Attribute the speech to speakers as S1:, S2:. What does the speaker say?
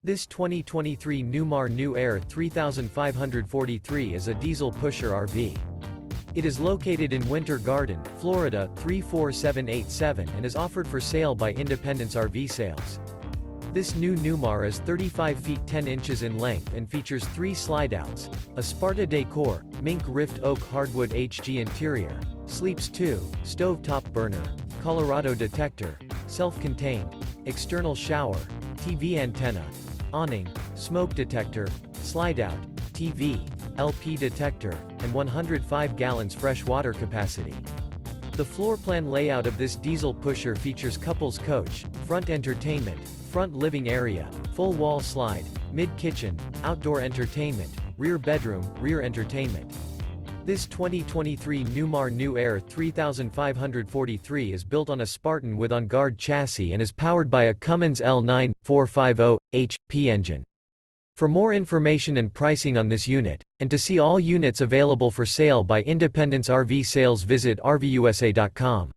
S1: This 2023 Newmar New Aire 3543 is a diesel pusher RV. It is located in Winter Garden, Florida 34787 and is offered for sale by Independence RV Sales. This new Newmar is 35 feet 10 inches in length and features 3 slideouts, a Sparta Decor, Mink Rift Oak Hardwood-HG interior, sleeps 2, stovetop burner, Colorado Detector, self-contained, external shower, TV antenna, awning, smoke detector, slideout, TV, LP detector, and 105 gallons fresh water capacity. The floor plan layout of this diesel pusher features couples coach, front entertainment, front living area, full wall slide, mid-kitchen, outdoor entertainment, rear bedroom, rear entertainment. This 2023 Newmar New Aire 3543 is built on a Spartan with OnGuard chassis and is powered by a Cummins L9 450-HP engine. For more information and pricing on this unit, and to see all units available for sale by Independence RV Sales, visit RVUSA.com.